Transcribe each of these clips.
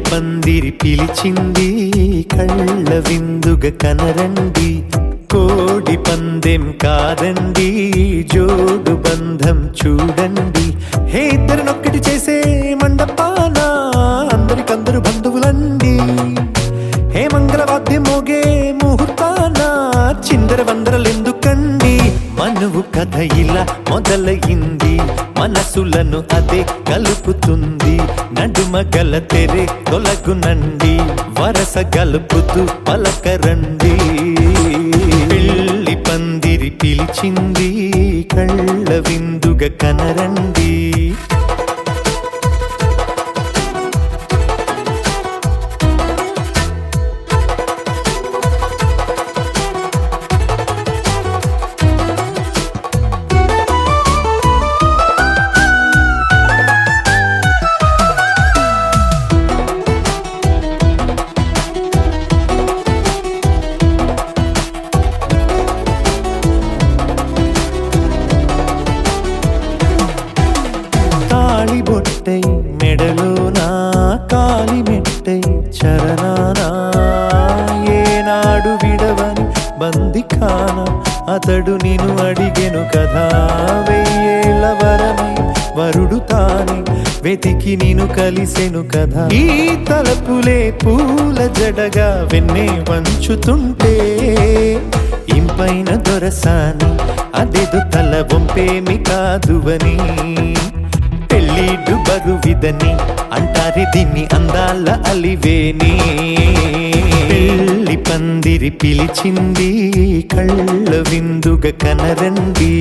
పందిరి పిలిచింది కళ్ళ విందుగా కనరండి కోడి పందెం కాదండి జోడు బంధం చూడండి హే ఇద్దరినొక్కటి చేసే మండపాన అందరికందరు బంధువులండి హే మంగళవాద్యం మోగే ముహూర్తాన చిందర వందరలెందుకండి మనువు కథ ఇలా మొదలయింది మనసులను అదే కలుపుతుంది నడుమ గల తెరే తొలగునండి వరస గలుపుతూ పలకరండి పెళ్లి పందిరి పిలిచింది కళ్ళ విందుగా కనరండి బొట్టై మెడలోనా కాలి మెట్టై చరణానా ఏనాడు విడవని బందికాన అతడు నిన్ను అడిగెను కదా వెయ్యేళ్ళ వరమై వరుడు తానే వెతికి నిన్ను కలిసెను కదా ఈ తలపులే పూల జడగా వెన్నే వంచుతుంటే ఇంపైన దొరసాని అదేదో తల వంపేమి కాదువని పెళ్ళిడు బరువిదని అంటారే దీన్ని అందాల అలివేని పెళ్లి పందిరి పిలిచింది కళ్ళ విందుగా కనరండి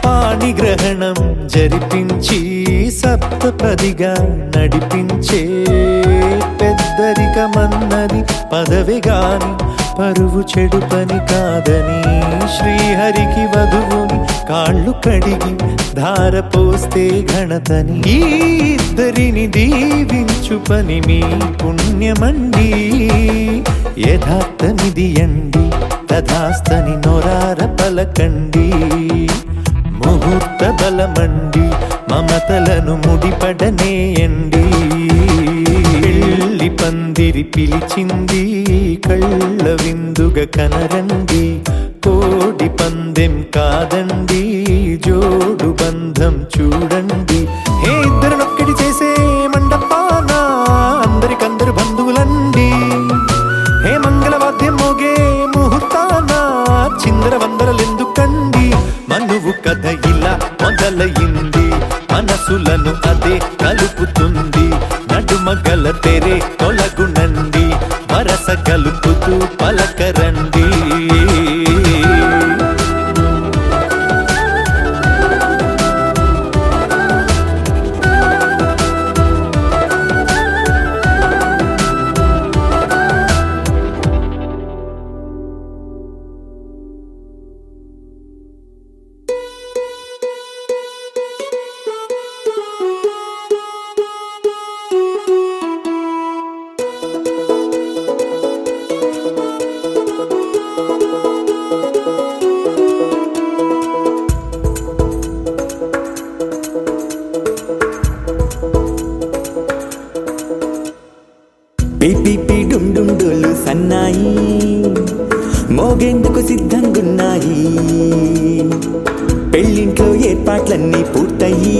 పాణిగ్రహణం జరిపించి సప్తపదిగా నడిపించే పెద్దరికమన్నది పదవి గాని పరువు చెడు పని కాదని శ్రీహరికి వధువుని కాళ్ళు కడిగి ధార పోస్తే ఘనతని ఈ ఇద్దరిని దీవించు పని మీ పుణ్యమండి యథార్థమిది అండి తథాస్తని నొరార పలకండి ముహూర్త బలమండి మమతలను ముడిపడనేయండి పెళ్లి పందిరి పిలిచింది కళ్ళ విందుగా కనరండి కోడి పందెం కాదండి జోడు బంధం చూడండి హే ఇద్దరినొక్కటి చేసే మండపాన అందరికందరు బంధువులండి హే మంగళవాద్యం మోగే ముహూర్తాన చిందర వందరలెందుకండి మనువు కథ ఇలా మొదలయింది మనసులను అదే కలుపుతుంది నడుమ గల తెరే తొలగునండి వరస కలుపుతూ పలకరండి పిపి డుమ్ డుమ్ డోలు సన్నాయి మోగేందుకు సిద్ధంగున్నాయి పెళ్ళింట్లో ఏర్పాట్లన్నీ పూర్తయి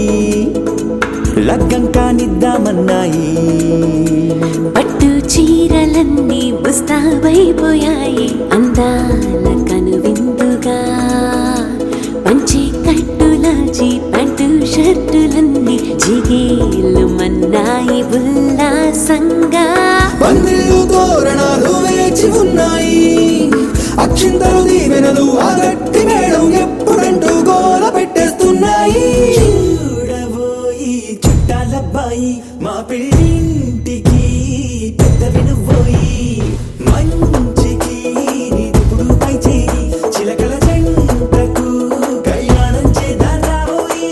లగ్గం కానిద్దామన్నాయి పట్టు చీరలన్నీ ముస్తాబైపోయాయి అందాల కనువిందుగా పంచి కట్టులాచి ప్యాంటు షర్టులన్నీ మన్నాయి ఉల్లాసంగా పందిళ్ళు తోరణాలు వేచి ఉన్నాయి అక్షింతలు దీవెనలు ఆ గట్టి మేడం ఎప్పుడంటూ గోల పెట్టేస్తున్నాయి చూడబోయి చుట్టాలబ్బాయి మా పెళ్ళింటికి పెద్ద వినుబోయి మంచికి నిదుపుడు పై చేయి చిలకల జంటకు కళ్యాణం చేద్దాం రాబోయి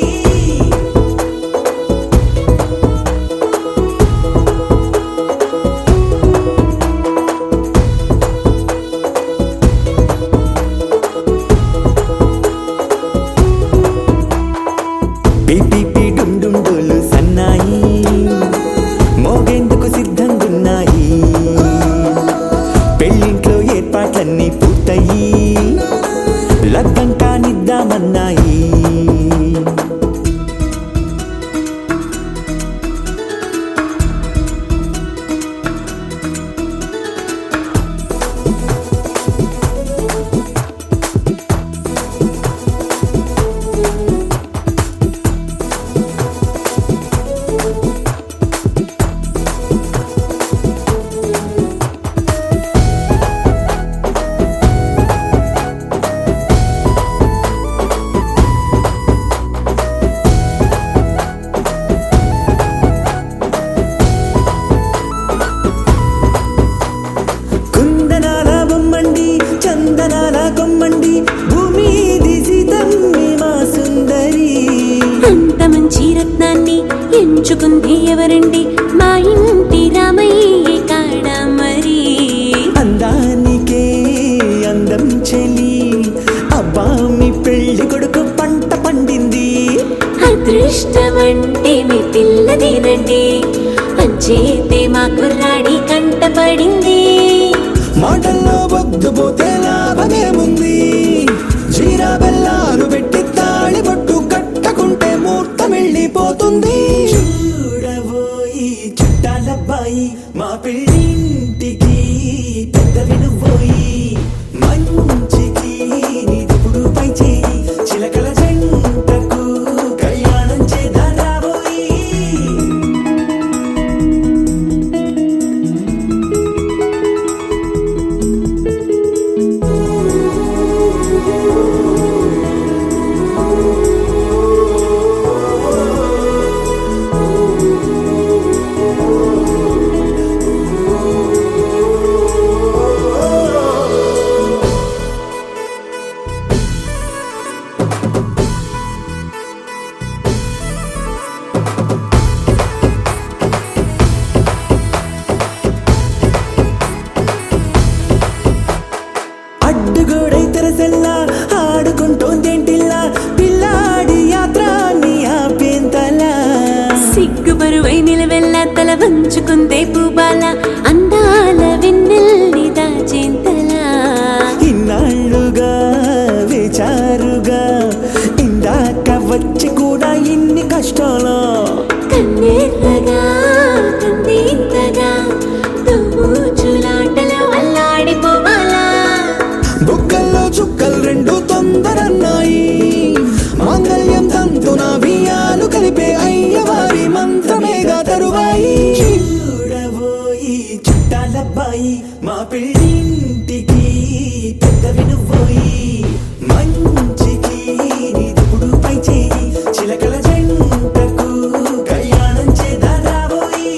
పిపి డుమ్ డుమ్ డోలు సన్నాయి మోగేందుకు సిద్ధంగున్నాయి పెళ్ళింట్లో ఏర్పాట్లన్నీ పూర్తయి లగ్గం కానిద్దామన్నాయి కుందనాల బొమ్మండి చందనాల కొమ్మండి భూమి దిశితమ్మి మా సుందరి అంత మంచి రత్నాన్ని ఎంచుకుంది ఎవరండి మా ఇంటి రామయ్య కాడ మరి అందానికే అందం చెలి అబ్బా మీ పెళ్లి కొడుకు పంట పండింది అదృష్టం అంటే మీ పిల్లదేనండి అంచేతే మా కుర్రాడి కంట పడింది మాటల్లో వద్దుపోతే లాభమేముంది జీరా బెల్లాలు పెట్టి తాళి పట్టు కట్టకుంటే ముహూర్తం వెళ్ళిపోతుంది చూడబోయి చుట్టాలబ్బాయి మా పెళ్ళింటికి పెద్ద వినుబోయి మంచికి నిదుపుడు పై చేయి చిలకల జంటకు కళ్యాణం చేద్దాం రాబోయి అడ్డుగోడై తెరసెల్లా ఆడుకుంటోందేంటిల్లా పిల్లాడి యాత్ర నీ ఆపేంతలా సిగ్గుబరువై నిలవెల్ల తల వంచుకుందే పూబాల అందాల వెన్నెల్ని దాచేంతలా ఇన్నాళ్ళుగా వేచారుగా ఇందాక వచ్చి కూడా ఇన్ని కష్టాలా కన్నెర్రగా కందింతగా తూచులాటలో అల్లాడిపోవాలా బుగ్గల్లో చుక్కలు రెండు తొందరన్నాయి మాంగళ్యం తంతున బియ్యాలు కలిపే అయ్యవారి మంత్రమేగా తరువాయి చూడబోయి చుట్టాలబ్బాయి మా పెళ్ళింటికి పెద్ద వినుబోయి మంచికి నిదుపుడు పై చేయి చిలకల జంటకు కళ్యాణం చేద్దాం రాబోయి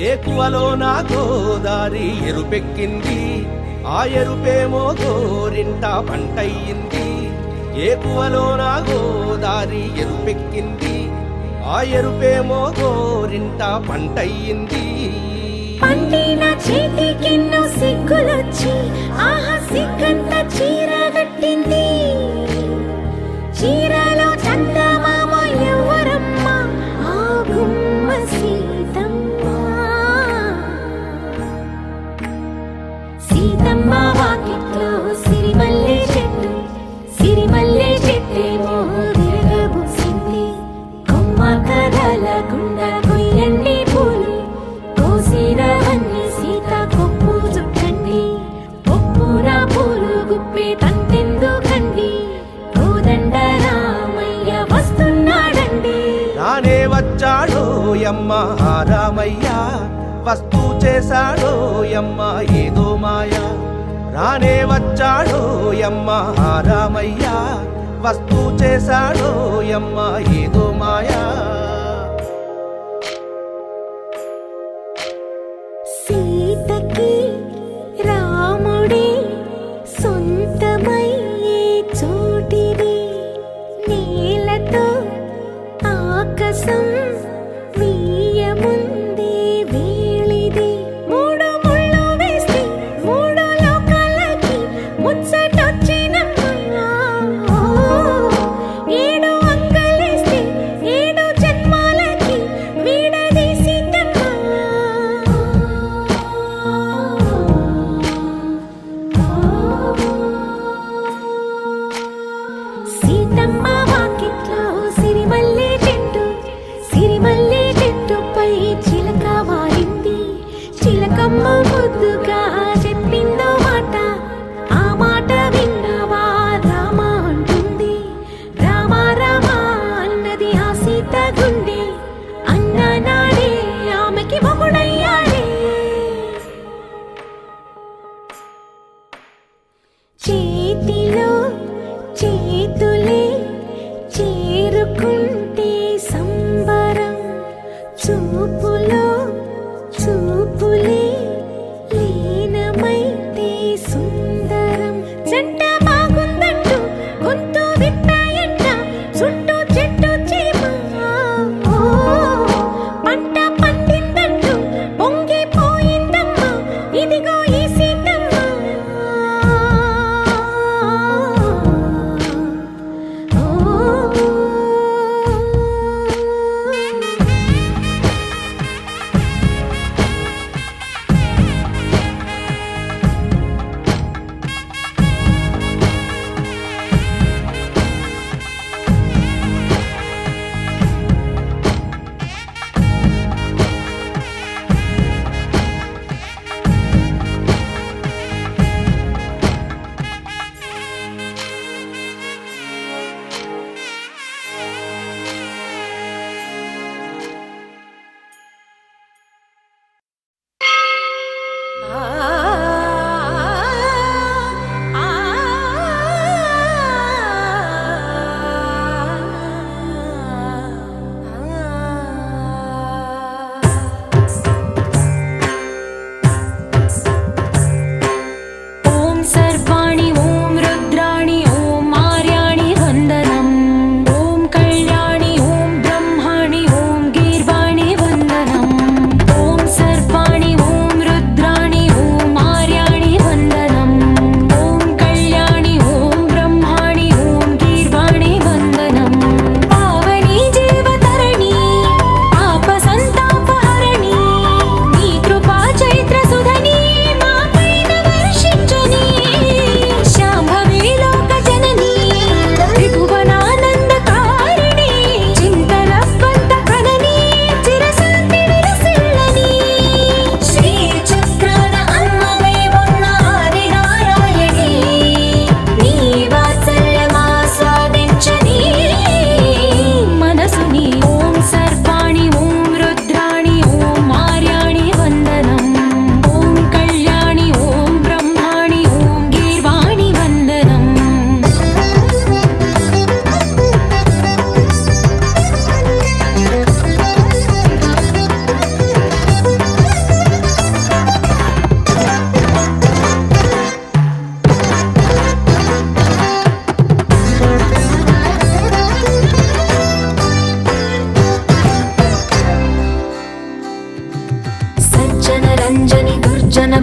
ఏకువలో నా గోదారి ఎరుపెక్కింది ఆ ఎరుపేమో గోరింట పంటయ్యింది ఏకువలో నా గోదారి ఎరుపెక్కింది ఆ ఎరుపేమో గోరింట పంటయ్యింది పండిన చేతికెన్నో సిగ్గులొచ్చి ఆహా సిగ్గంత చీర కట్టింది చీరలో చందమామ ఎవరమ్మ ఆ గుమ్మ సీతమ్మ సీతమ్మ వాకిట్లో సిరిమల్లె చెట్టు, సిరిమల్లె చెట్టేమో విరగబూసింది. కొమ్మ కదలకుండా కొయ్యండి పూలు, కోసినవన్నీ సీత కొప్పు చుట్టండి. ఒప్పున పూలు గుప్పే తంతెందుకండి, కోదండ రామయ్య వస్తున్నాడండి. రానే వచ్చాడో యమ్మ ఆ రామయ్య, వస్తూ చేశాడో యమ్మ ఏదో మాయ. రానే వచ్చాడో యమ్మ ఆ రామయ్య, వస్తూ చేశాడో యమ్మ ఏదో మాయా. సీతకి రాముడే సొంతమయ్యే చోటిది, నేలతో ఆకాశం వీయముందే వేళిది. మూడు ముళ్ళు వేస్తే మూడు లోకాలకి ముచ్చటొచ్చినమ్మా. ఏడు అంగలేస్తే ఏడు జన్మాలకి వీడదీసిద్దమ్మా. సీతమ్మ వాకిట్లో సిరిమల్లె చెట్టు, సిరిమల్లె చెట్టుపై చిలక వాలింది. చిలకమ్మ ముద్దుగా చెప్పిందో మాట, ఆ మాట విన్నవా రామ అంటుంది. రామ రామ అన్నది ఆ సీత గుండె, అన్న నాడే ఆమెకి మొగుడయ్యాడే. చేతిలో చేతులే చేరుకుంటే సంబరం, చూపులో చూపులే లీనమైతే సుందరం. జంట బాగుందంటూ గొంతు విప్పాయంట చుట్టూ చెట్టు చీమ. పంట పండిందంటూ పొంగిపోయిందమ్మా ఇదిగో ఈ సీతమ్మ.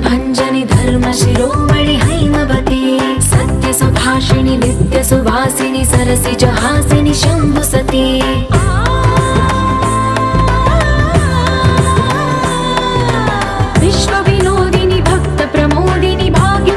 भञ्जनि धर्म शिरोमणि हैमवती सत्य सुभाषिणि नित्य सुवासिनि सरसिज हासिनि शम्भुसती विश्व विनोदिनि भक्त प्रमोदिनि भाग्य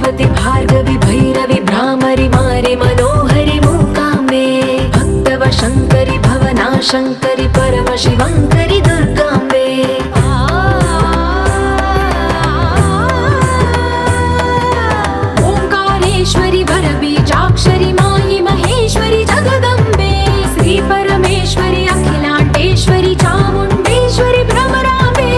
पार्वती भार्गवी भैरवी भ्रामरि मारि मनोहरि मूकाम्बे भक्तव शङ्करि भवना शङ्करि परमशिवङ्करि दुर्गाम्बे ओङ्कारेश्वरि वरबीजाक्षरि मायि महेश्वरि जगदम्बे श्री परमेश्वरि अखिलाण्डेश्वरि चामुण्डेश्वरि भ्रमराम्बे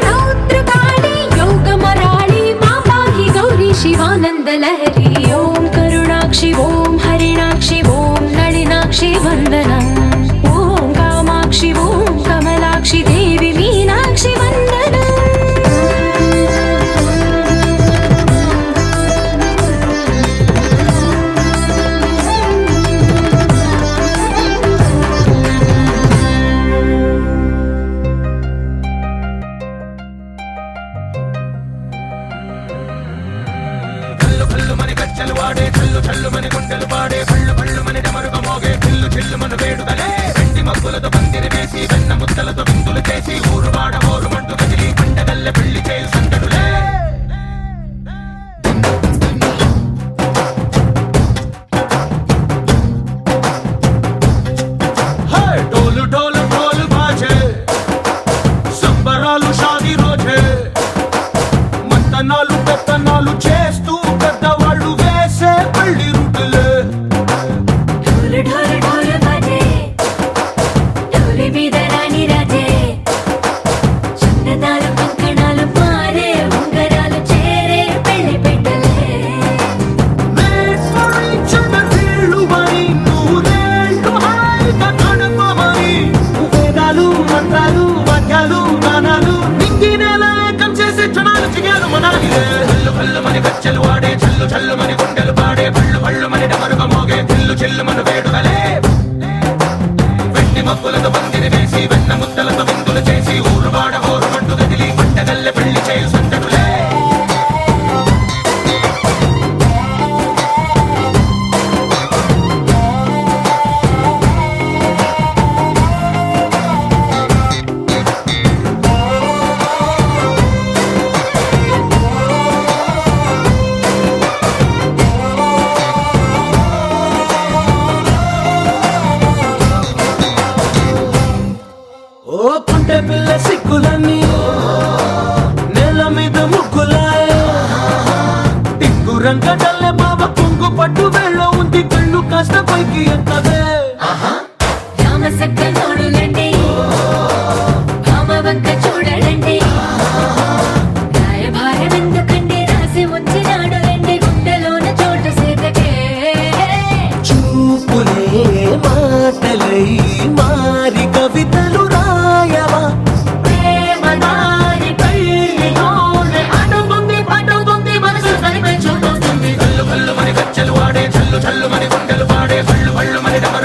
रौद्रकाली योगमराळि मा पाहि गौरी शिवानन्दलहरी ॐ करुणाक्षि ॐ हरिणाक्षि ॐ नളിनाक्षि वन्दनम् ॐ कामाक्षि ॐ कमलाक्षि देवी मीनाक्षि वन्दनम् డోలు డోలు డోలు బాజే సంబరాలు షాదీ రోజే మంతనాలు పెత్తనాలు చేస్తూ పెద్దవాళ్ళు వేసే పెళ్లి రుటులే ढोल ढोल ढोल बाजे ढोली बीदरानी राजे చందనాలు కంకణాలు పారే ఉంగరాలు చేరే పెళ్లి పెట్టలే వీళ్ళు మరి నూరేళ్ళు హాయిగా గడపమని వేదాలు మంత్రాలు వాక్యాలు గానాలు నింగినేల ఏకం చేసే క్షణాలు చిగాలు మనాలి కళ్ళు కళ్ళు మని గచ్చెలు వాడే చల్లు చల్లు మని గుండెలు పాడే పళ్ళు పళ్ళు మని డమరుగ మోగే చిల్లు చిల్లు మన వేడుకలే వెండి మబ్బులతో పందిరి వేసి వెన్న ముద్దలతో విందులు చేసి ఊరు వాడ ఊరు మంటు గదిలి పంటగల్లె పెళ్లి చేయు సంతడులే ఓ పుంటె పిల్ల సిక్కులన్నీ నేల మీద ముగ్గులాయ టింగు రంగడల్లె బాబ కొంగు పట్టు వెళ్ళ ఉంది కళ్ళు కాస్త పైకి ఎత్తదే రామ సక్క నోడులండి భామ వంక చూడడండి రాయభారం ఎందుకండి రాసి ఉంచినాడు రండి గుండెలోన చోటు సీతకే చూపులే మాటలై మారి కవితలు రాయవా ప్రేమ దారి పెళ్లిలోనే అడుగుంది పడుతుంది మనసు కనిపై చూడుతుంది కళ్ళు కళ్ళు మని గచ్చెలు వాడే చల్లు చల్లు మని గుండెలు పాడే పళ్ళు పళ్ళు మని డమ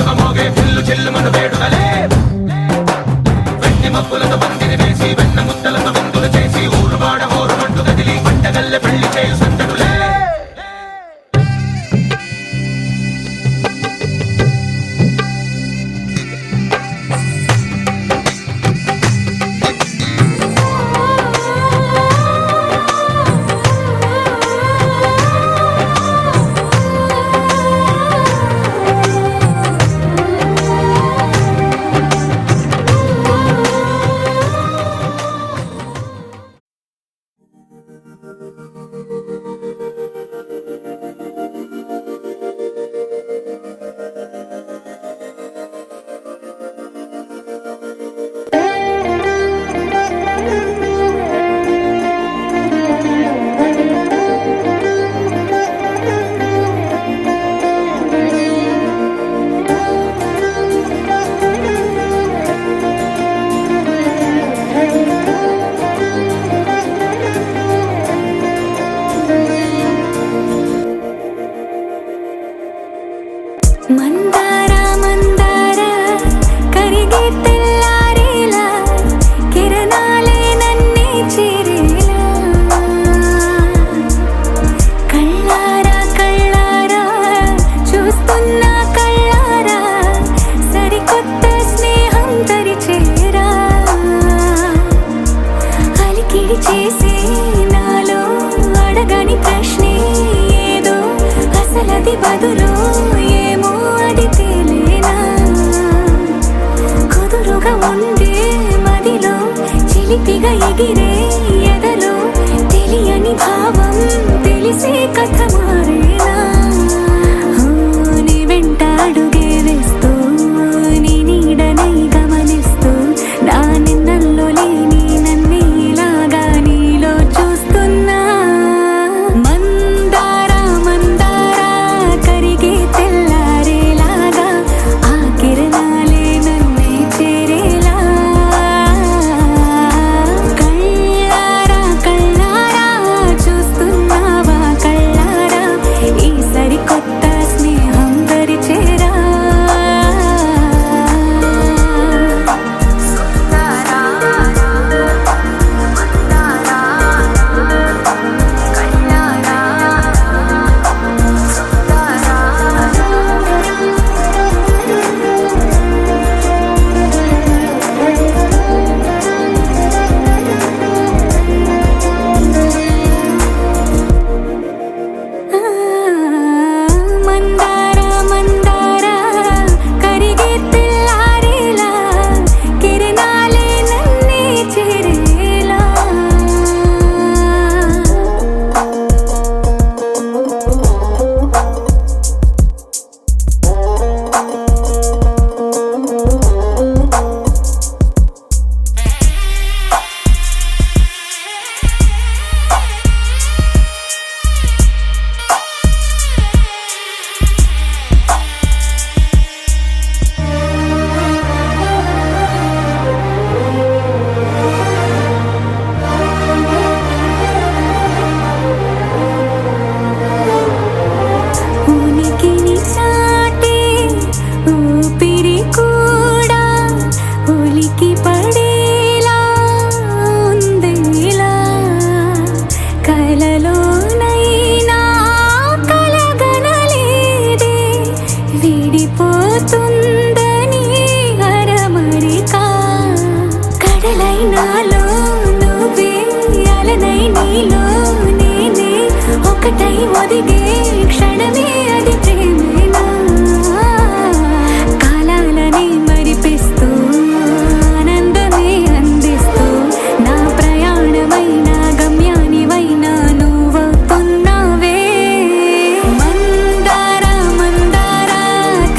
అది బదులు ఏమో అది తేలేనా కుదురుగా ఉండే మదిలో చిలిపిగా ఎగిరే ఎదలో తెలియని భావం తెలిసే కథ మారేనా నీ వెంట అడుగే వేస్తూ నీ నీడనై గమనిస్తూ నా నిన్నల్లో లేని నన్నే ఇలాగా నీలో చూస్తున్నా మందారా మందారా కరిగే తెల్లారేలాగా ఆ కిరణాలే నన్నే చేరేలా కళ్ళారా కళ్ళారా చూస్తున్నావా కళ్ళారా ఈ సరికొత్త స్నేహం పరిచేరా మందారా మందారా కరిగే తెల్లారేలా కిరణాలే నన్నే చేరేలా ఉనికిని చాటే ఊపిరి కూడా ఉలికి పడేలా ఉందేలా కలలోనైనా కలగనలేదే విడిపోతుందని అరమరిక కడలైనాలో నువ్వే అలనై నీలో నేనే ఒకటై ఒదిగే క్షణమే అది ప్రేమేనా కాలాలని మరిపిస్తూ ఆనందమే అందిస్తూ నా ప్రయాణమైన గమ్యానివైనా నువ్వవుతున్నావే మందారా మందారా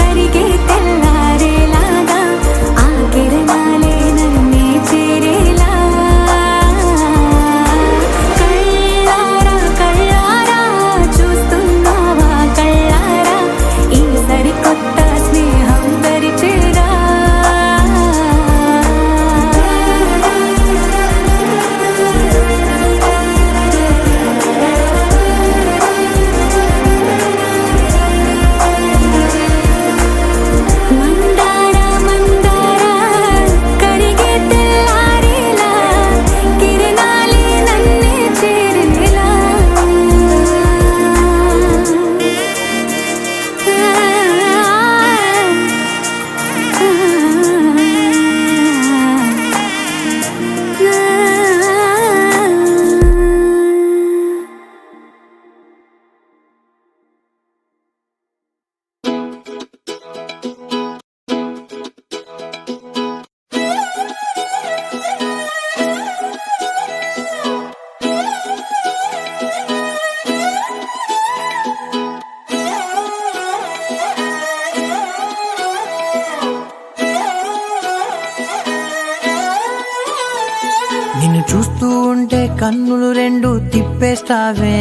కరిగే తెల్లారేలాగా ఆ కిరణాలే నన్నే చేరేలా కళ్ళారా కళ్ళారా చూస్తున్నావా కళ్ళారా ఈ సరికొత్త స్నేహం పరిచేరా మందారా మందారా కరిగే తెల్లారేలా కిరణాలే నన్నే చేరేలా నిన్ను చూస్తూ ఉంటే కన్నులు రెండు తిప్పేస్తావే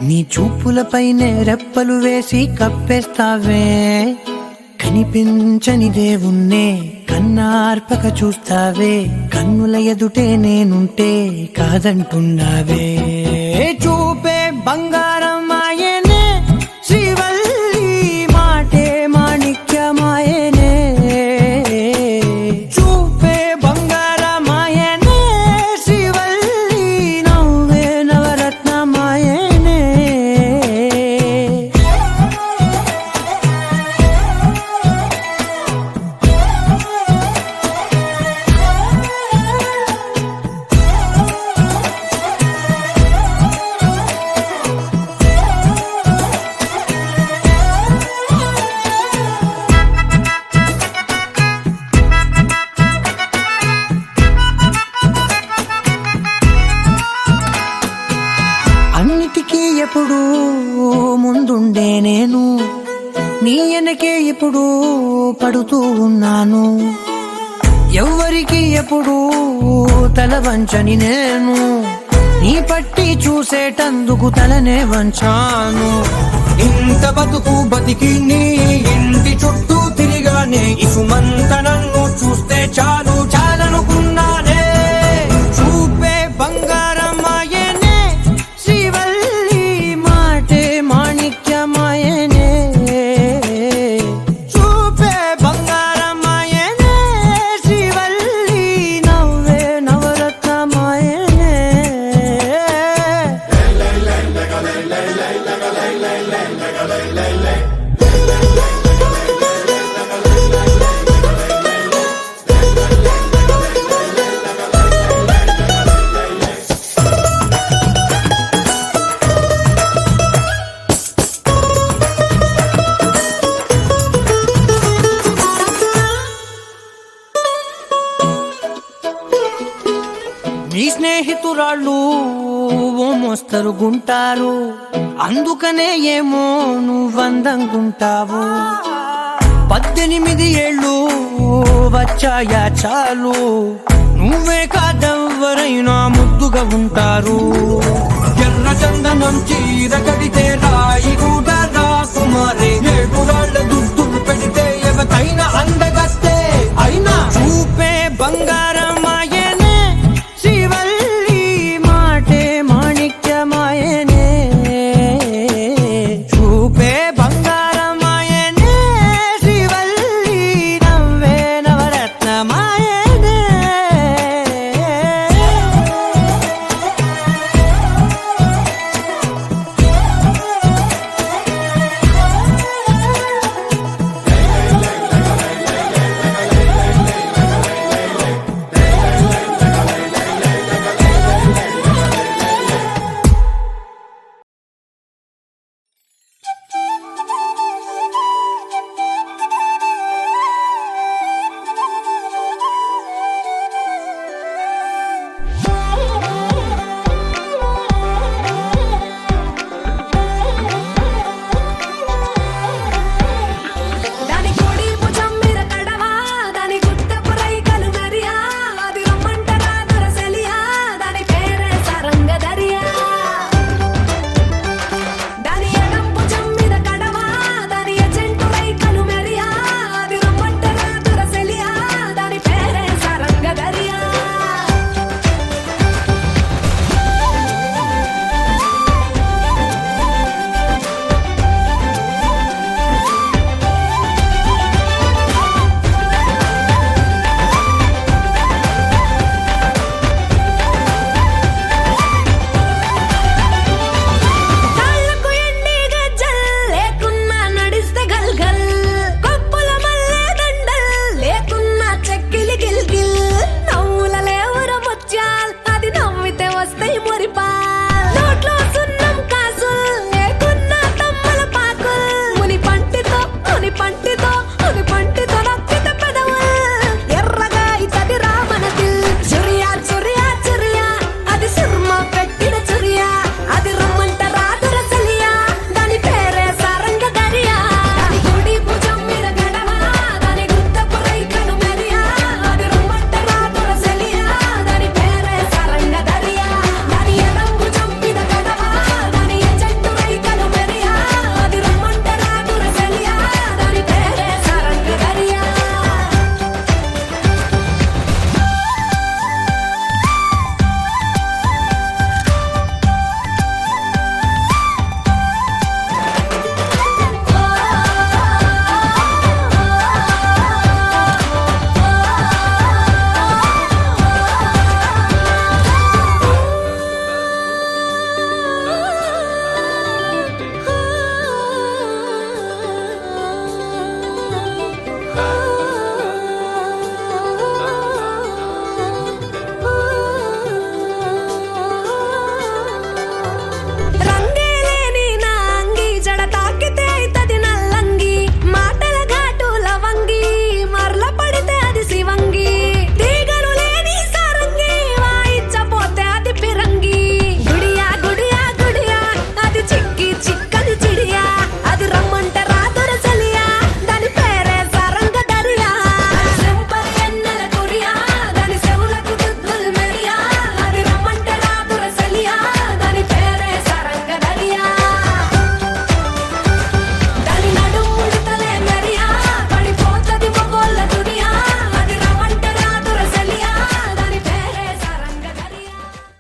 నీ చూపులపైనే రెప్పలు వేసి కప్పేస్తావే కనిపించని దేవుణ్ణే కన్నార్పక చూస్తావే కన్నుల ఎదుటే నేనుంటే కాదంటున్నావే చూపే బంగారం ఆయనే శ్రీవల్లి మాటే మాణిక్యమాయనే చూపే బంగారమాయనే శ్రీవల్లి నవ్వే నవరత్నమాయనే ఎప్పుడు ముందుండే నేను నీ వెనకే ఇప్పుడు పడుతూ ఉన్నాను ఎవ్వరికి ఎప్పుడు తల వంచని నేను నీ పట్టి చూసేటందుకు తలనే వంచాను ఇంత బతుకు బతికి నీ ఇంటి చుట్టూ తిరిగానే ఇసుమంత నన్ను చూస్తే చాలు చాలనుకున్నానే చూపే బంగారమాయనే శ్రీవల్లి మాటే మాణిక్యమాయనే చూపే బంగారమాయనే శ్రీవల్లి నవ్వే నవరత్నమాయనే నీ స్నేహితురాళ్ళు ఓ మోస్తరుగుంటారు అందుకనే ఏమో నువ్వందంగుంటావు 18 ఏళ్ళు వచ్చాయా చాలు నువ్వే కాదెవ్వరైనా ముద్దుగా ఉంటారు ఎర్ర చందనం చీరక